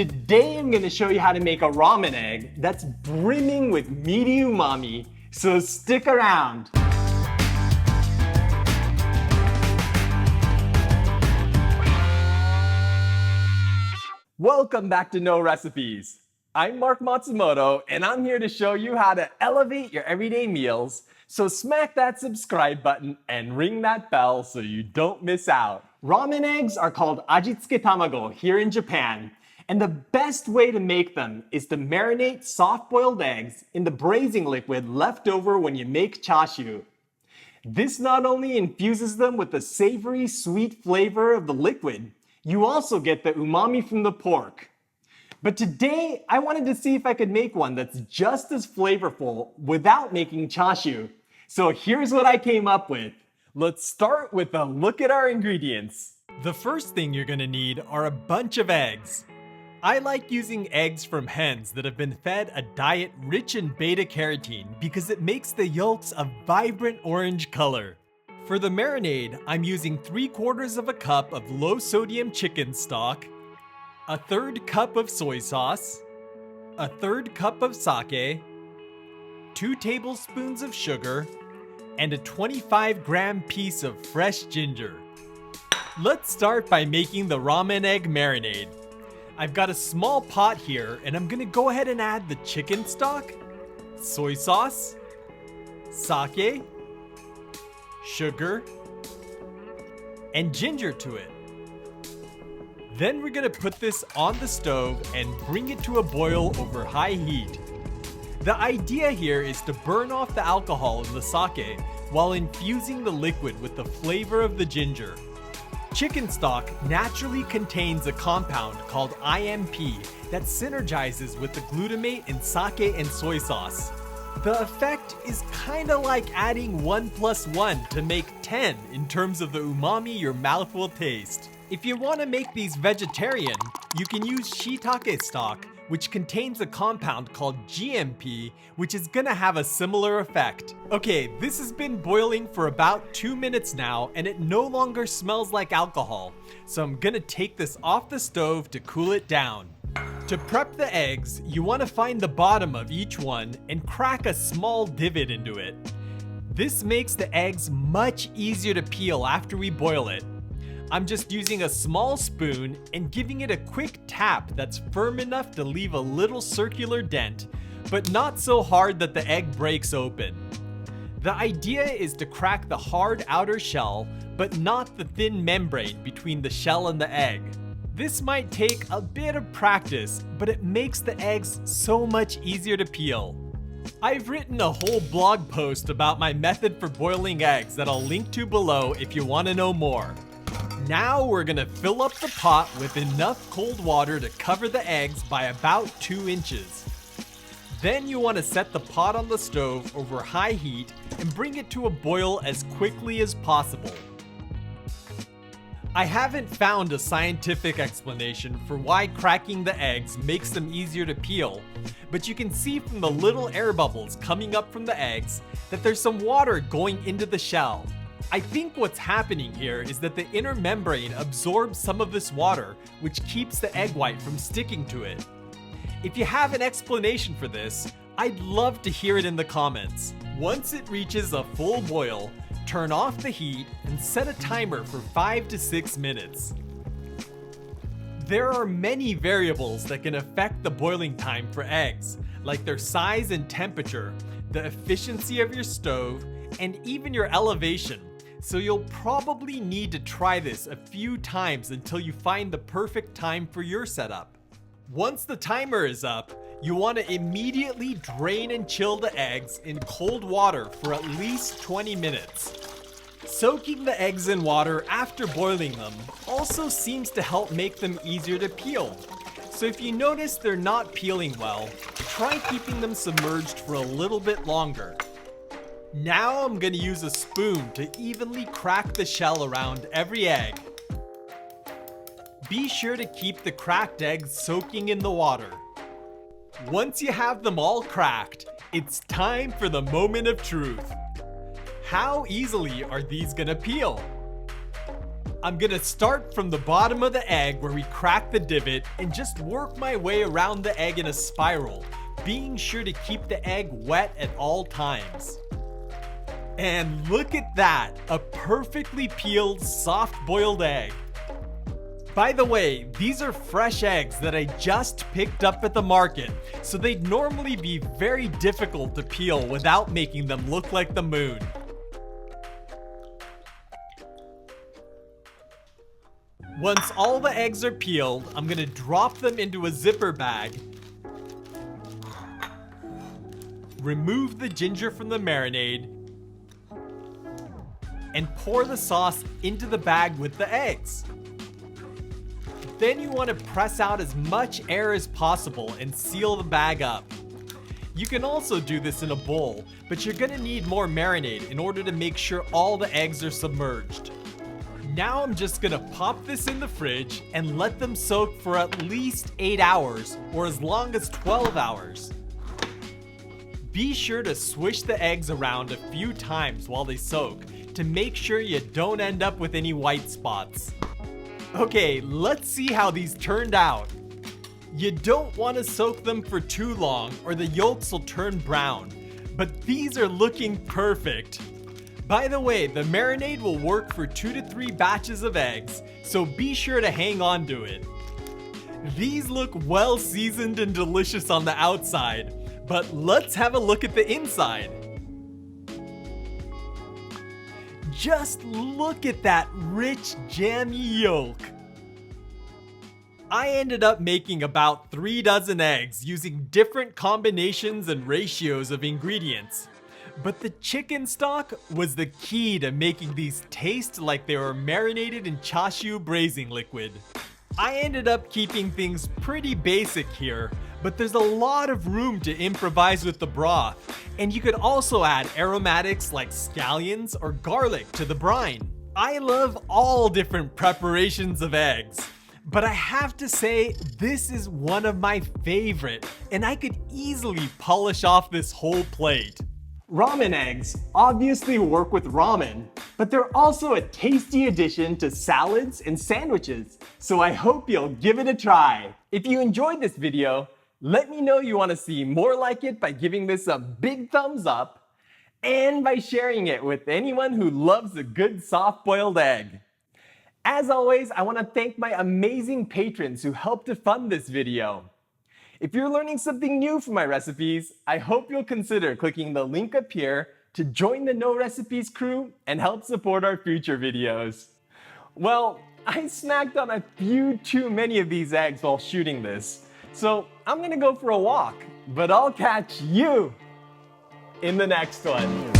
Today I'm going to show you how to make a ramen egg that's brimming with meaty umami, so stick around. Welcome back to No Recipes. I'm Mark Matsumoto, and I'm here to show you how to elevate your everyday meals. So smack that subscribe button and ring that bell so you don't miss out. Ramen eggs are called Ajitsuke Tamago here in Japan. And the best way to make them is to marinate soft-boiled eggs in the braising liquid left over when you make chashu. This not only infuses them with the savory, sweet flavor of the liquid, you also get the umami from the pork. But today, I wanted to see if I could make one that's just as flavorful without making chashu. So here's what I came up with. Let's start with a look at our ingredients. The first thing you're gonna need are a bunch of eggs. I like using eggs from hens that have been fed a diet rich in beta-carotene because it makes the yolks a vibrant orange color. For the marinade, I'm using 3/4 of a cup of low-sodium chicken stock, a 1/3 cup of soy sauce, a 1/3 cup of sake, 2 tablespoons of sugar, and a 25-gram piece of fresh ginger. Let's start by making the ramen egg marinade. I've got a small pot here, and I'm gonna go ahead and add the chicken stock, soy sauce, sake, sugar, and ginger to it. Then we're gonna put this on the stove and bring it to a boil over high heat. The idea here is to burn off the alcohol in the sake while infusing the liquid with the flavor of the ginger. Chicken stock naturally contains a compound called IMP that synergizes with the glutamate in sake and soy sauce. The effect is kinda like adding 1 + 1 to make 10 in terms of the umami your mouth will taste. If you want to make these vegetarian, you can use shiitake stock, which contains a compound called GMP, which is gonna have a similar effect. Okay, this has been boiling for about 2 minutes now, and it no longer smells like alcohol, so I'm gonna take this off the stove to cool it down. To prep the eggs, you want to find the bottom of each one and crack a small divot into it. This makes the eggs much easier to peel after we boil it. I'm just using a small spoon and giving it a quick tap that's firm enough to leave a little circular dent, but not so hard that the egg breaks open. The idea is to crack the hard outer shell, but not the thin membrane between the shell and the egg. This might take a bit of practice, but it makes the eggs so much easier to peel. I've written a whole blog post about my method for boiling eggs that I'll link to below if you want to know more. Now we're gonna fill up the pot with enough cold water to cover the eggs by about 2 inches. Then you want to set the pot on the stove over high heat and bring it to a boil as quickly as possible. I haven't found a scientific explanation for why cracking the eggs makes them easier to peel, but you can see from the little air bubbles coming up from the eggs that there's some water going into the shell. I think what's happening here is that the inner membrane absorbs some of this water, which keeps the egg white from sticking to it. If you have an explanation for this, I'd love to hear it in the comments. Once it reaches a full boil, turn off the heat and set a timer for 5 to 6 minutes. There are many variables that can affect the boiling time for eggs, like their size and temperature, the efficiency of your stove, and even your elevation. So you'll probably need to try this a few times until you find the perfect time for your setup. Once the timer is up, you want to immediately drain and chill the eggs in cold water for at least 20 minutes. Soaking the eggs in water after boiling them also seems to help make them easier to peel. So if you notice they're not peeling well, try keeping them submerged for a little bit longer. Now I'm gonna use a spoon to evenly crack the shell around every egg. Be sure to keep the cracked eggs soaking in the water. Once you have them all cracked, it's time for the moment of truth. How easily are these gonna peel? I'm gonna start from the bottom of the egg where we crack the divot and just work my way around the egg in a spiral, being sure to keep the egg wet at all times. And look at that, a perfectly peeled, soft-boiled egg. By the way, these are fresh eggs that I just picked up at the market, so they'd normally be very difficult to peel without making them look like the moon. Once all the eggs are peeled, I'm gonna drop them into a zipper bag, remove the ginger from the marinade, and pour the sauce into the bag with the eggs. Then you want to press out as much air as possible and seal the bag up. You can also do this in a bowl, but you're gonna need more marinade in order to make sure all the eggs are submerged. Now I'm just gonna pop this in the fridge and let them soak for at least 8 hours or as long as 12 hours. Be sure to swish the eggs around a few times while they soak to make sure you don't end up with any white spots. Okay, let's see how these turned out. You don't want to soak them for too long or the yolks will turn brown, but these are looking perfect. By the way, the marinade will work for 2 to 3 batches of eggs, so be sure to hang on to it. These look well seasoned and delicious on the outside, but let's have a look at the inside. Just look at that rich, jammy yolk. I ended up making about 3 dozen eggs using different combinations and ratios of ingredients. But the chicken stock was the key to making these taste like they were marinated in chashu braising liquid. I ended up keeping things pretty basic here, but there's a lot of room to improvise with the broth, and you could also add aromatics like scallions or garlic to the brine. I love all different preparations of eggs, but I have to say this is one of my favorite, and I could easily polish off this whole plate. Ramen eggs obviously work with ramen, but they're also a tasty addition to salads and sandwiches, so I hope you'll give it a try. If you enjoyed this video, let me know you want to see more like it by giving this a big thumbs up and by sharing it with anyone who loves a good soft-boiled egg. As always, I want to thank my amazing patrons who helped to fund this video. If you're learning something new from my recipes, I hope you'll consider clicking the link up here to join the No Recipes crew and help support our future videos. Well, I snacked on a few too many of these eggs while shooting this, so I'm gonna go for a walk, but I'll catch you in the next one.